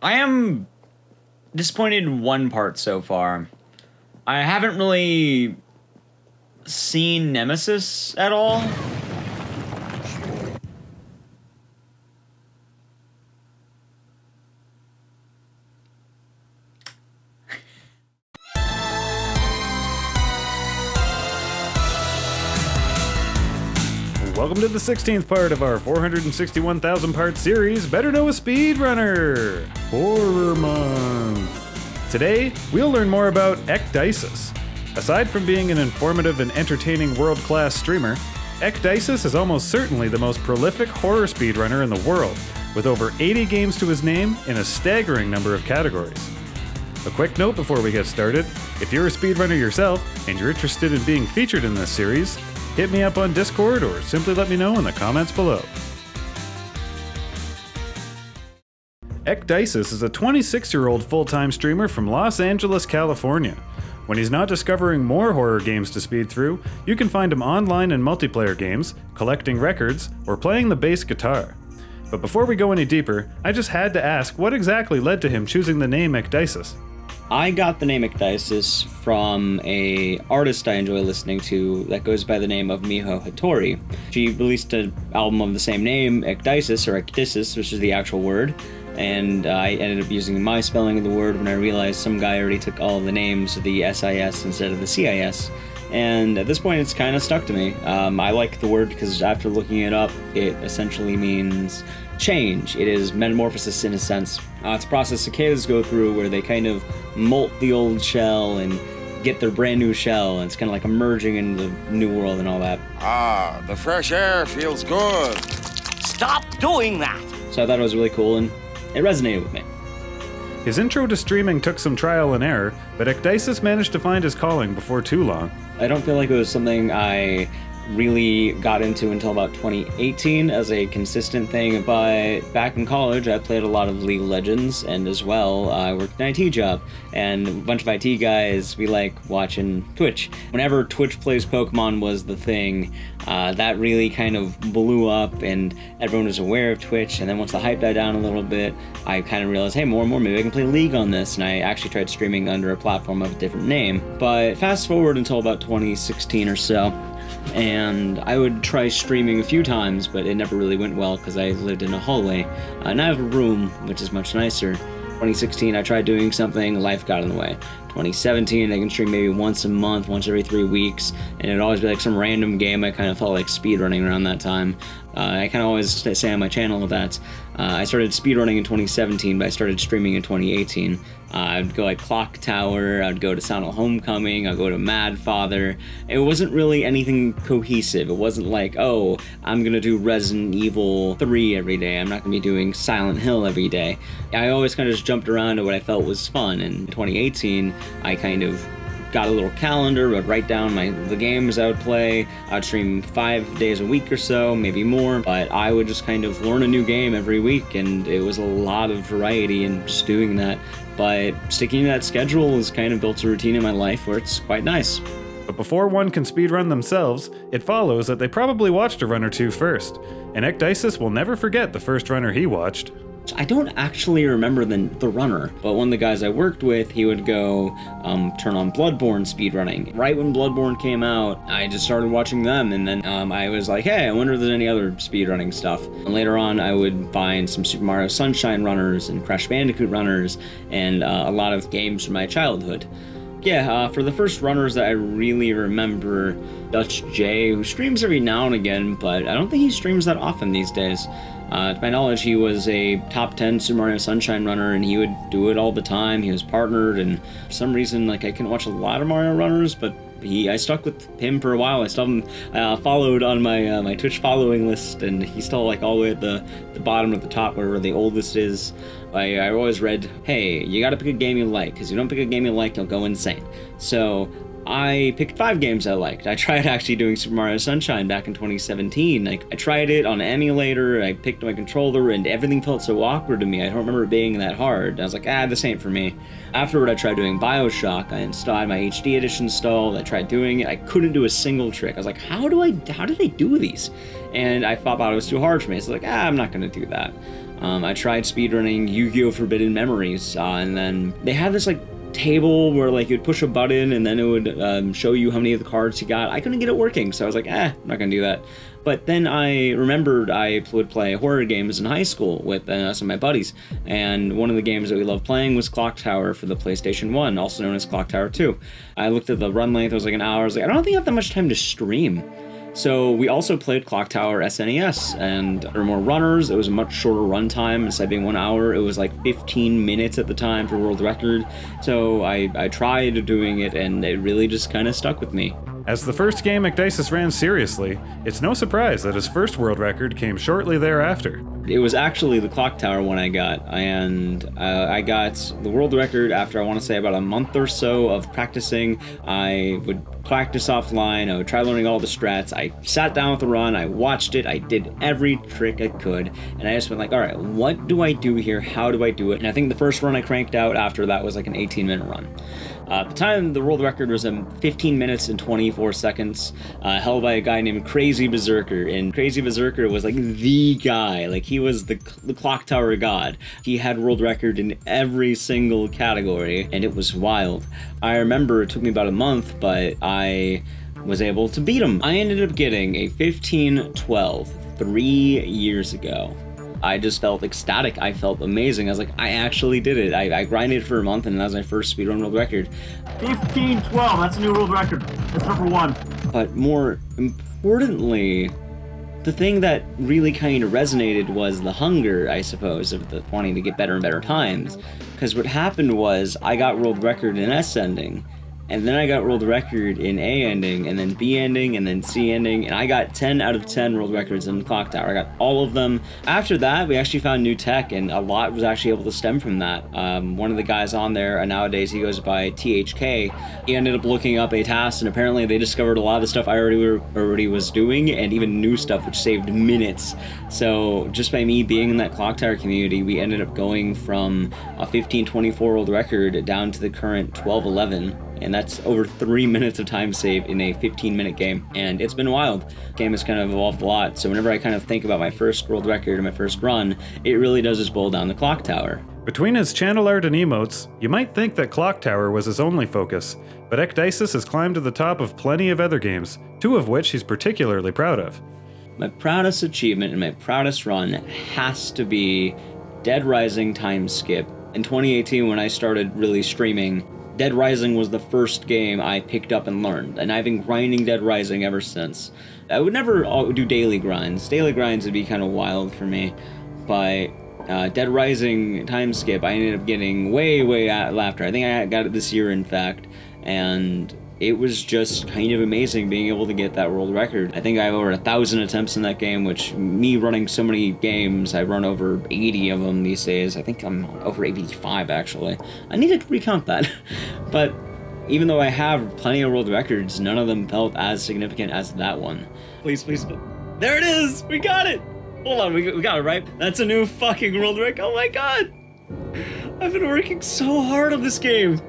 I am disappointed in one part so far. I haven't really seen Nemesis at all. Welcome to the 16th part of our 461,000 part series, better known as Speedrunner, Horror Month. Today, we'll learn more about Ecdycis. Aside from being an informative and entertaining world-class streamer, Edysus is almost certainly the most prolific horror speedrunner in the world, with over 80 games to his name in a staggering number of categories. A quick note before we get started, if you're a speedrunner yourself and you're interested in being featured in this series, hit me up on Discord or simply let me know in the comments below. Ecdycis is a 26-year-old full-time streamer from Los Angeles, California. When he's not discovering more horror games to speed through, you can find him online in multiplayer games, collecting records, or playing the bass guitar. But before we go any deeper, I just had to ask what exactly led to him choosing the name Ecdycis. I got the name Ecdysus from an artist I enjoy listening to that goes by the name of Miho Hattori. She released an album of the same name, Ecdysus, or Ecdycis, which is the actual word, and I ended up using my spelling of the word when I realized some guy already took all of the names of the SIS instead of the CIS. And at this point, it's kind of stuck to me. I like the word because after looking it up, it essentially means change. It is metamorphosis in a sense. It's a process cicadas go through where they kind of molt the old shell and get their brand new shell, and it's kind of like emerging into the new world and all that. Ah, the fresh air feels good. Stop doing that! So I thought it was really cool and it resonated with me. His intro to streaming took some trial and error, but Ecdycis managed to find his calling before too long. I don't feel like it was something I really got into until about 2018 as a consistent thing, but back in college I played a lot of League of Legends, and as well I worked an IT job, and a bunch of IT guys, we like watching Twitch. Whenever Twitch Plays Pokemon was the thing, that really kind of blew up and everyone was aware of Twitch, and then once the hype died down a little bit, I kind of realized, hey, more and more, maybe I can play League on this, and I actually tried streaming under a platform of a different name. But fast forward until about 2016 or so, and I would try streaming a few times, but it never really went well because I lived in a hallway, and I have a room, which is much nicer. 2016, I tried doing something, life got in the way. 2017, I can stream maybe once a month, once every 3 weeks, and it'd always be like some random game. I kind of felt like speedrunning around that time. I kind of always say on my channel that I started speedrunning in 2017, but I started streaming in 2018. I'd go like Clock Tower, I'd go to Sound of Homecoming, I'd go to Mad Father. It wasn't really anything cohesive. It wasn't like, oh, I'm gonna do Resident Evil 3 every day. I'm not gonna be doing Silent Hill every day. I always kind of just jumped around to what I felt was fun. And in 2018, I kind of got a little calendar, would write down the games I would play. I'd stream 5 days a week or so, maybe more, but I would just kind of learn a new game every week, and it was a lot of variety in just doing that. But sticking to that schedule has kind of built a routine in my life where it's quite nice. But before one can speedrun themselves, it follows that they probably watched a run or two first, and Ecdycis will never forget the first runner he watched. I don't actually remember the runner, but one of the guys I worked with, he would go turn on Bloodborne speedrunning. Right when Bloodborne came out, I just started watching them, and then I was like, hey, I wonder if there's any other speedrunning stuff. And later on, I would find some Super Mario Sunshine runners and Crash Bandicoot runners, and a lot of games from my childhood. Yeah, for the first runners that I really remember, Dutch J, who streams every now and again, but I don't think he streams that often these days. To my knowledge, he was a top 10 Super Mario Sunshine runner, and he would do it all the time. He was partnered, and for some reason, like, I couldn't watch a lot of Mario runners, but I stuck with him for a while. I still followed on my my Twitch following list, and he's still like all the way at the bottom of the top, wherever the oldest is. I always read, hey, you gotta pick a game you like, because you don't pick a game you like, you'll go insane. So I picked 5 games I liked. I tried actually doing Super Mario Sunshine back in 2017. Like, I tried it on an emulator, I picked my controller, and everything felt so awkward to me. I don't remember it being that hard. I was like, this ain't for me. Afterward, I tried doing BioShock. I had my HD edition installed. I tried doing it. I couldn't do a single trick. I was like, how do they do these? And I thought it was too hard for me. So I was like, I'm not gonna do that. I tried speedrunning Yu-Gi-Oh! Forbidden Memories, and then they had this like table where like you'd push a button and then it would show you how many of the cards you got. I couldn't get it working, so I was like, I'm not gonna do that. But then I remembered I would play horror games in high school with some of my buddies, and one of the games that we loved playing was Clock Tower for the PlayStation 1, also known as Clock Tower 2. I looked at the run length, it was like an hour, I was like, I don't think I have that much time to stream. So we also played Clock Tower SNES, and there were more runners. It was a much shorter run time. Instead of being 1 hour, it was like 15 minutes at the time for world record. So I tried doing it, and it really just kind of stuck with me. As the first game Ecdycis ran seriously, it's no surprise that his first world record came shortly thereafter. It was actually the Clock Tower one I got, and I got the world record after, I want to say, about a month or so of practicing. I would practice offline, I would try learning all the strats, I sat down with the run, I watched it, I did every trick I could, and I just went like, alright, what do I do here, how do I do it? And I think the first run I cranked out after that was like an 18-minute run. At the time, the world record was 15 minutes and 24 seconds, held by a guy named Crazy Berserker, and Crazy Berserker was like the guy, like he was the Clock Tower god. He had world record in every single category, and it was wild. I remember it took me about a month, but I was able to beat him. I ended up getting a 15-12 3 years ago. I just felt ecstatic. I felt amazing. I was like, I actually did it. I grinded for a month, and that was my first speedrun world record. 15-12, that's a new world record. That's number 1. But more importantly, the thing that really kind of resonated was the hunger, I suppose, of the wanting to get better and better times. Because what happened was, I got world record in S ending, and then I got world record in A ending, and then B ending, and then C ending, and I got 10 out of 10 world records in the Clock Tower. I got all of them. After that, we actually found new tech, and a lot was actually able to stem from that. One of the guys on there, and nowadays he goes by THK, he ended up looking up Ecdycis, and apparently they discovered a lot of the stuff I already was doing, and even new stuff, which saved minutes. So just by me being in that Clock Tower community, we ended up going from a 15-24 world record down to the current 12-11. And that's over 3 minutes of time saved in a 15-minute game, and it's been wild. The game has kind of evolved a lot, so whenever I kind of think about my first world record and my first run, it really does just boil down the Clock Tower. Between his channel art and emotes, you might think that Clock Tower was his only focus, but Ecdycis has climbed to the top of plenty of other games, 2 of which he's particularly proud of. My proudest achievement and my proudest run has to be Dead Rising time skip. In 2018, when I started really streaming, Dead Rising was the first game I picked up and learned, and I've been grinding Dead Rising ever since. I would never do daily grinds. Daily grinds would be kind of wild for me, but Dead Rising time skip, I ended up getting way after. I think I got it this year, in fact, and it was just kind of amazing being able to get that world record. I think I have over 1,000 attempts in that game, which, me running so many games, I run over 80 of them these days. I think I'm over 85, actually. I need to recount that. But even though I have plenty of world records, none of them felt as significant as that one. Please. There it is! We got it! Hold on, we got it, right? That's a new fucking world record. Oh my god! I've been working so hard on this game.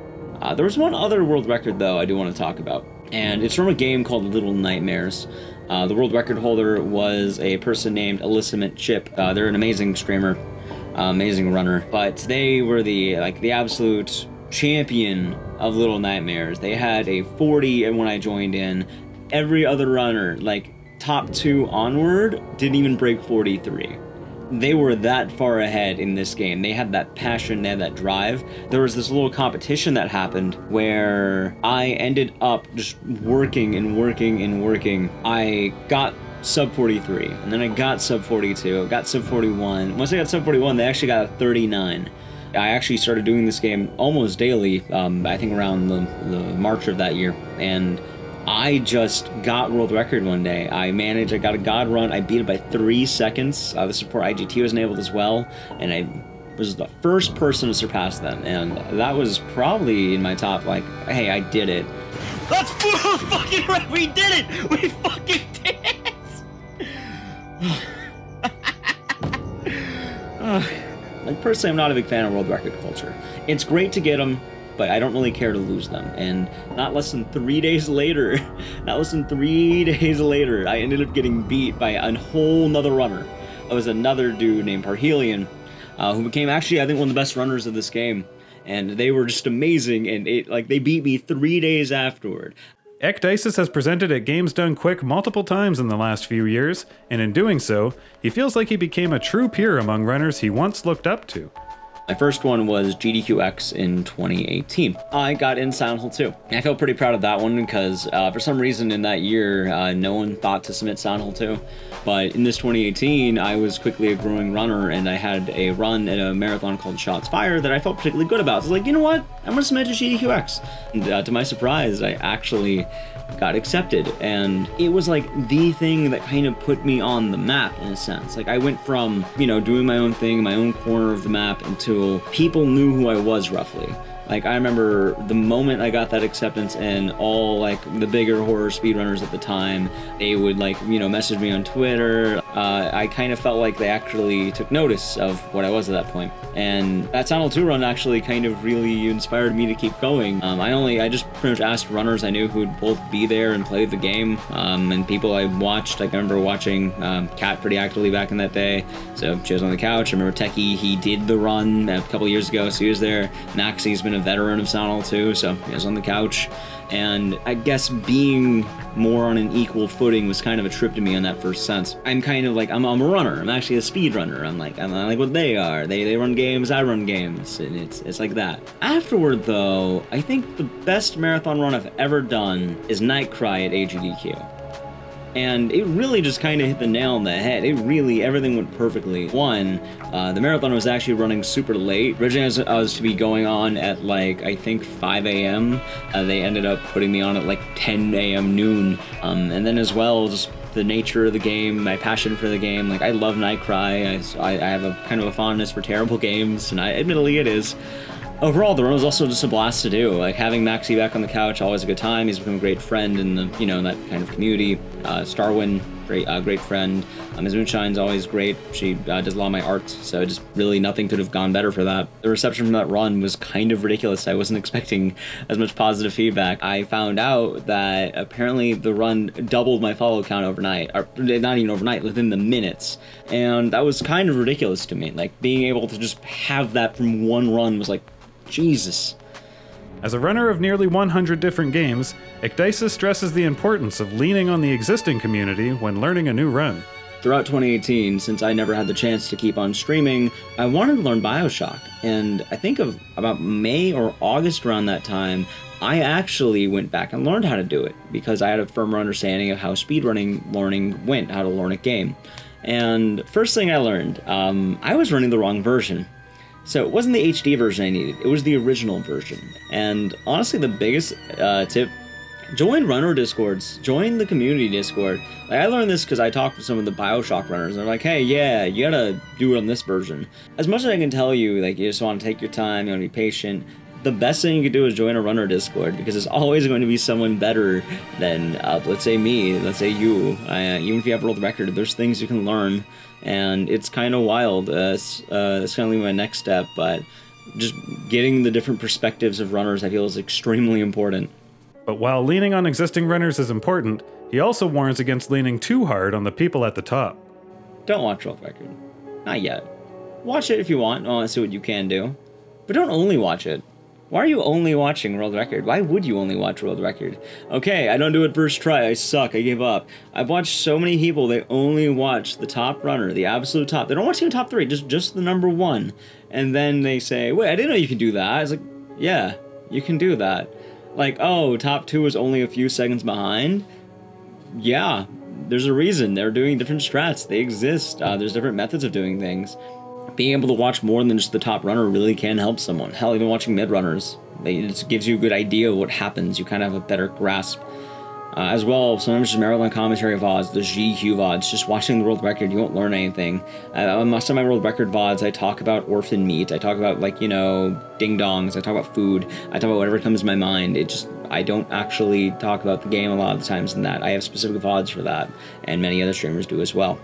There was one other world record, though, I do want to talk about, and it's from a game called Little Nightmares. The world record holder was a person named Eliciment Chip. They're an amazing streamer, amazing runner, but they were the absolute champion of Little Nightmares. They had a 40, and when I joined in, every other runner, like top 2 onward, didn't even break 43. They were that far ahead in this game. They had that passion, they had that drive. There was this little competition that happened where I ended up just working. I got sub 43, and then I got sub 42, got sub 41. Once I got sub 41, they actually got a 39. I actually started doing this game almost daily, I think around the March of that year, and I just got world record one day. I got a god run, I beat it by 3 seconds. The support IGT was enabled as well, and I was the first person to surpass them, and that was probably in my top, like, hey, I did it. That's fucking right, we did it! We fucking did it! Like, personally, I'm not a big fan of world record culture. It's great to get them, but I don't really care to lose them. And not less than 3 days later, I ended up getting beat by a whole nother runner. It was another dude named Parhelion, who became actually, I think, one of the best runners of this game. And they were just amazing, and they beat me 3 days afterward. Ecdycis has presented at Games Done Quick multiple times in the last few years, and in doing so, he feels like he became a true peer among runners he once looked up to. My first one was GDQX in 2018. I got in Silent Hill 2. I feel pretty proud of that one because for some reason in that year, no one thought to submit Silent Hill 2. But in this 2018, I was quickly a growing runner, and I had a run at a marathon called Shots Fired that I felt particularly good about. So I was like, you know what? I'm gonna submit to GDQX. And to my surprise, I actually got accepted, and it was like the thing that kind of put me on the map in a sense. Like I went from, you know, doing my own thing, my own corner of the map, until people knew who I was roughly. Like, I remember the moment I got that acceptance, and all, like, the bigger horror speedrunners at the time, they would, like, you know, message me on Twitter. I kind of felt like they actually took notice of what I was at that point. And that Silent Hill 2 run actually kind of really inspired me to keep going. I just pretty much asked runners I knew who would both be there and play the game, and people I watched. Like, I remember watching Kat pretty actively back in that day, so she was on the couch. I remember Techie, he did the run a couple years ago, so he was there. Maxie's been a veteran of Silent Hill 2, so he was on the couch. And I guess being more on an equal footing was kind of a trip to me in that first sense. I'm kind of like, I'm a runner. I'm actually a speedrunner. I'm like what they are. They run games, I run games, and it's like that. Afterward, though, I think the best marathon run I've ever done is Nightcry at AGDQ. And it really just kind of hit the nail on the head. Everything went perfectly. One, the marathon was actually running super late. Originally, I was to be going on at, like, I think 5 a.m. They ended up putting me on at, like, 10 a.m. noon. And then as well, just the nature of the game, my passion for the game. Like, I love Nightcry. I have a kind of a fondness for terrible games, and admittedly it is. Overall, the run was also just a blast to do. Like, having Maxie back on the couch, always a good time. He's become a great friend in the, you know, that kind of community. Starwin, great friend. Ms. Moonshine's always great. She does a lot of my art, so just really nothing could have gone better for that. The reception from that run was kind of ridiculous. I wasn't expecting as much positive feedback. I found out that apparently the run doubled my follow count overnight, or not even overnight, within the minutes. And that was kind of ridiculous to me. Like, being able to just have that from one run was like, Jesus. As a runner of nearly 100 different games, Ecdycis stresses the importance of leaning on the existing community when learning a new run. Throughout 2018, since I never had the chance to keep on streaming, I wanted to learn BioShock, and I think of about May or August around that time, I actually went back and learned how to do it, because I had a firmer understanding of how speedrunning learning went, how to learn a game. And first thing I learned, I was running the wrong version. So it wasn't the HD version I needed, it was the original version. And honestly, the biggest tip, join runner discords, join the community discord. Like, I learned this because I talked to some of the BioShock runners, and they're like, hey, yeah, you gotta do it on this version. As much as I can tell you, like, you just want to take your time, you want to be patient, the best thing you can do is join a runner discord, because there's always going to be someone better than, let's say me, let's say you. Even if you have a world record, there's things you can learn, and it's kind of wild. That's kind of my next step, but just getting the different perspectives of runners, I feel, is extremely important. But while leaning on existing runners is important, he also warns against leaning too hard on the people at the top. Don't watch World Record. Not yet. Watch it if you want to see what you can do. But don't only watch it. Why are you only watching World Record? Why would you only watch World Record? Okay, I don't do it first try, I suck, I give up. I've watched so many people, they only watch the top runner, the absolute top. They don't watch even top 3, just the number 1. And then they say, wait, I didn't know you could do that. It's like, yeah, you can do that. Like, oh, top 2 is only a few seconds behind? Yeah, there's a reason. They're doing different strats. They exist. There's different methods of doing things. Being able to watch more than just the top runner really can help someone. Hell, even watching mid-runners. It just gives you a good idea of what happens. You kind of have a better grasp. As well, sometimes just marathon commentary VODs, the GQ VODs, just watching the world record, you won't learn anything. On most of my world record VODs, I talk about orphan meat, I talk about, like, you know, ding-dongs, I talk about food, I talk about whatever comes to my mind. I don't actually talk about the game a lot of the times in that. I have specific VODs for that, and many other streamers do as well.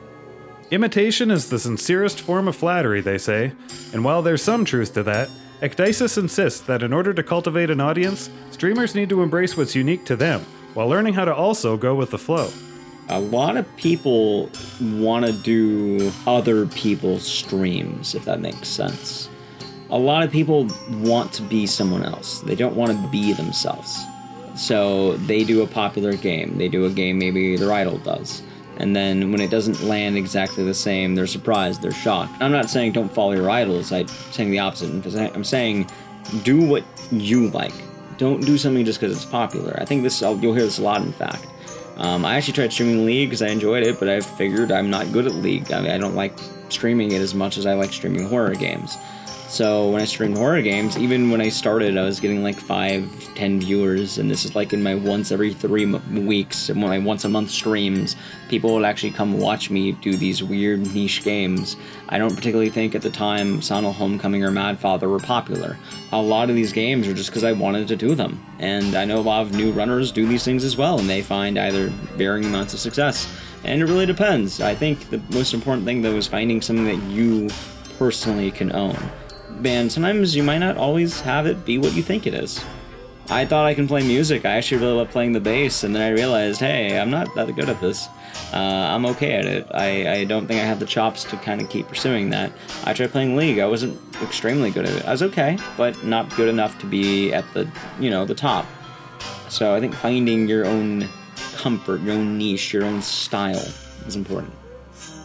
Imitation is the sincerest form of flattery, they say, and while there's some truth to that, Ecdycis insists that in order to cultivate an audience, streamers need to embrace what's unique to them, while learning how to also go with the flow. A lot of people want to do other people's streams, if that makes sense. A lot of people want to be someone else. They don't want to be themselves. So they do a popular game. They do a game maybe their idol does. And then when it doesn't land exactly the same, they're surprised, they're shocked. I'm not saying don't follow your idols. I'm saying the opposite. I'm saying do what you like. Don't do something just because it's popular. I think you'll hear this a lot, in fact. I actually tried streaming League because I enjoyed it, but I figured I'm not good at League. I mean, I don't like streaming it as much as I like streaming horror games. So when I streamed horror games, even when I started, I was getting like 5, 10 viewers, and this is like in my once every 3 weeks, and my once a month streams, people would actually come watch me do these weird niche games. I don't particularly think at the time Sonal Homecoming or Mad Father were popular. A lot of these games are just because I wanted to do them, and I know a lot of new runners do these things as well, and they find either varying amounts of success, and it really depends. I think the most important thing though is finding something that you personally can own. And sometimes you might not always have it be what you think it is. I thought I can play music. I actually really love playing the bass, and then I realized, hey, I'm not that good at this. I'm okay at it. I don't think I have the chops to kind of keep pursuing that. I tried playing League. I wasn't extremely good at it. I was okay, but not good enough to be at the, the top. So I think finding your own comfort, your own niche, your own style is important.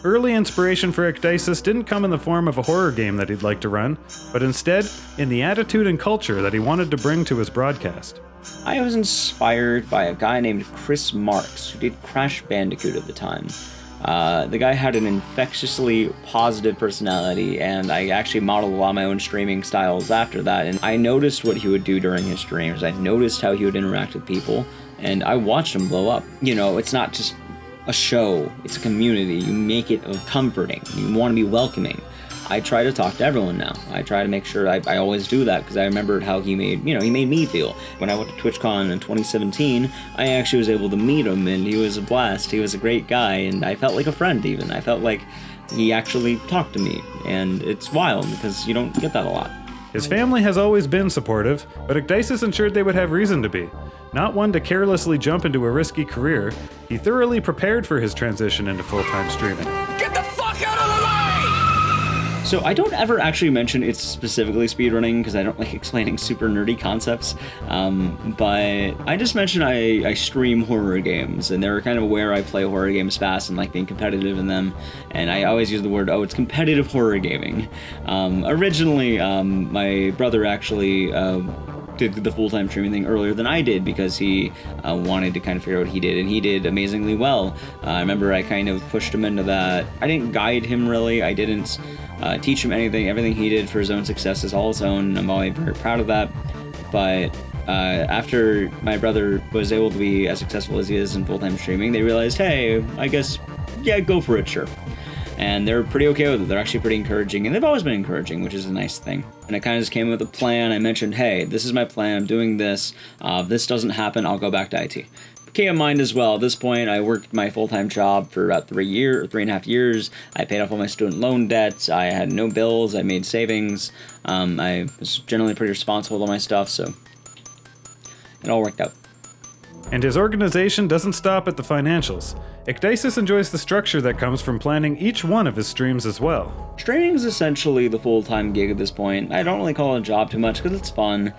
Early inspiration for Ecdycis didn't come in the form of a horror game that he'd like to run, but instead in the attitude and culture that he wanted to bring to his broadcast. I was inspired by a guy named Chris Marks, who did Crash Bandicoot at the time. The guy had an infectiously positive personality, and I actually modeled a lot of my own streaming styles after that, and I noticed what he would do during his streams. I noticed how he would interact with people, and I watched him blow up. It's not just a show, it's a community. You make it comforting. You want to be welcoming. I try to talk to everyone now. I try to make sure I always do that because I remembered how he made me feel. When I went to TwitchCon in 2017, I actually was able to meet him, and he was a blast. He was a great guy, and I felt like a friend even. I felt like he actually talked to me, and it's wild because you don't get that a lot. His family has always been supportive, but Ecdycis ensured they would have reason to be. Not one to carelessly jump into a risky career, he thoroughly prepared for his transition into full-time streaming. Get the fuck out of the way! So I don't ever actually mention it's specifically speedrunning because I don't like explaining super nerdy concepts, but I just mentioned I stream horror games, and they're kind of aware I play horror games fast and like being competitive in them, and I always use the word, it's competitive horror gaming. Originally, my brother actually did the full-time streaming thing earlier than I did because he wanted to kind of figure out what he did, and he did amazingly well. I remember I kind of pushed him into that. I didn't guide him really. I didn't teach him anything. Everything he did for his own success is all his own, and I'm always very proud of that. But after my brother was able to be as successful as he is in full-time streaming, they realized, hey, I guess, yeah, go for it, sure. And they're pretty okay with it. They're actually pretty encouraging, and they've always been encouraging, which is a nice thing. And I kind of just came with a plan. I mentioned, hey, this is my plan. I'm doing this. If this doesn't happen, I'll go back to IT. Keep in mind as well, at this point, I worked my full-time job for about 3.5 years. I paid off all my student loan debts. I had no bills. I made savings. I was generally pretty responsible with all my stuff, so it all worked out. And his organization doesn't stop at the financials. Ecdycis enjoys the structure that comes from planning each one of his streams as well. Streaming is essentially the full-time gig at this point. I don't really call it a job too much because it's fun,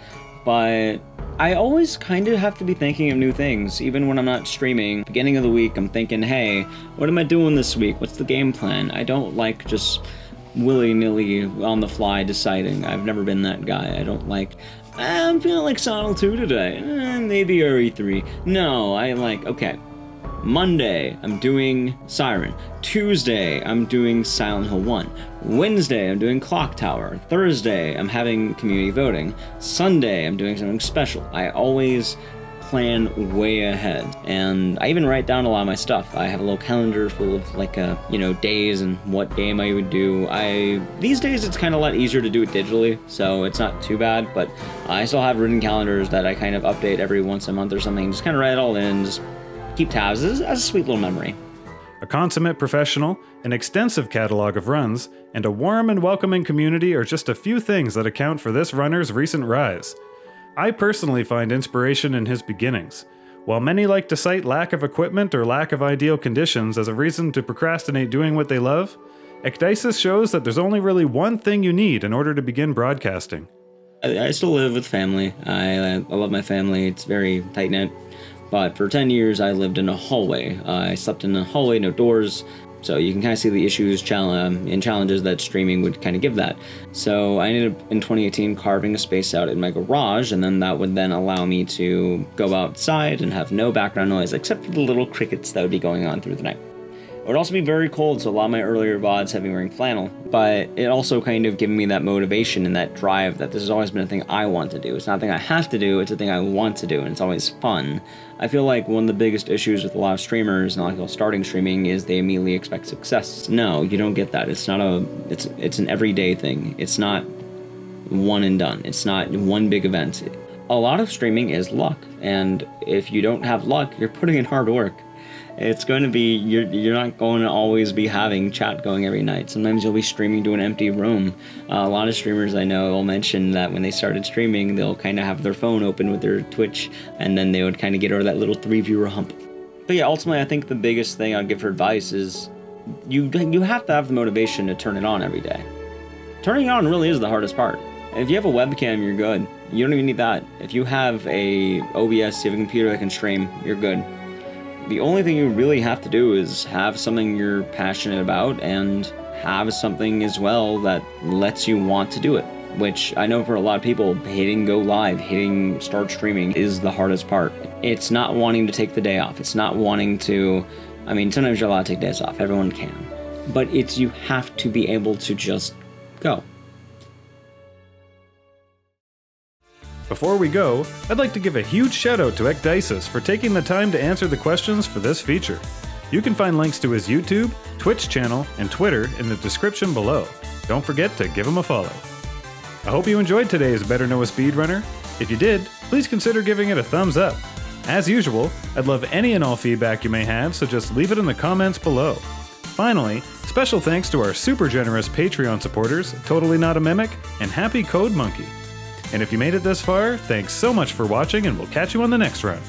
but I always kind of have to be thinking of new things, even when I'm not streaming. Beginning of the week, I'm thinking, hey, what am I doing this week? What's the game plan? I don't like just willy-nilly on the fly deciding. I've never been that guy. I don't like, I'm feeling like Sonal 2 today. Maybe RE3. No, I like, okay. Monday, I'm doing Siren. Tuesday, I'm doing Silent Hill 1. Wednesday, I'm doing Clock Tower. Thursday, I'm having community voting. Sunday, I'm doing something special. I always plan way ahead, and I even write down a lot of my stuff. I have a little calendar full of like days and what game I would do. These days it's kind of a lot easier to do it digitally, so it's not too bad, but I still have written calendars that I kind of update every once a month or something. Just kind of write it all in, just keep tabs as a sweet little memory. A consummate professional, an extensive catalog of runs, and a warm and welcoming community are just a few things that account for this runner's recent rise. I personally find inspiration in his beginnings. While many like to cite lack of equipment or lack of ideal conditions as a reason to procrastinate doing what they love, Ecdycis shows that there's only really one thing you need in order to begin broadcasting. I still live with family. I love my family. It's very tight-knit. But for 10 years, I lived in a hallway. I slept in a hallway, no doors. So you can kind of see the issues and challenges that streaming would kind of give that. So I ended up in 2018 carving a space out in my garage, and then that would then allow me to go outside and have no background noise except for the little crickets that would be going on through the night. It would also be very cold, so a lot of my earlier VODs have been wearing flannel, but it also kind of given me that motivation and that drive that this has always been a thing I want to do. It's not a thing I have to do, it's a thing I want to do, and it's always fun. I feel like one of the biggest issues with a lot of streamers and a lot of people starting streaming is they immediately expect success. No, you don't get that. It's not it's an everyday thing. It's not one and done. It's not one big event. A lot of streaming is luck, and if you don't have luck, you're putting in hard work. It's going to be, you're not going to always be having chat going every night. Sometimes you'll be streaming to an empty room. A lot of streamers I know will mention that when they started streaming, they'll kind of have their phone open with their Twitch, and then they would kind of get over that little 3-viewer hump. But yeah, ultimately, I think the biggest thing I'd give for advice is you have to have the motivation to turn it on every day. Turning it on really is the hardest part. If you have a webcam, you're good. You don't even need that. If you have a OBS, you have a computer that can stream, you're good. The only thing you really have to do is have something you're passionate about and have something as well that lets you want to do it. Which I know for a lot of people, hitting go live, hitting start streaming is the hardest part. It's not wanting to take the day off. It's not wanting to, I mean, sometimes you're allowed to take days off. Everyone can. But it's you have to be able to just go. Before we go, I'd like to give a huge shout out to Ecdycis for taking the time to answer the questions for this feature. You can find links to his YouTube, Twitch channel, and Twitter in the description below. Don't forget to give him a follow. I hope you enjoyed today's Better Know a Speedrunner. If you did, please consider giving it a thumbs up. As usual, I'd love any and all feedback you may have, so just leave it in the comments below. Finally, special thanks to our super generous Patreon supporters, Totally Not a Mimic, and Happy Code Monkey. And if you made it this far, thanks so much for watching, and we'll catch you on the next run.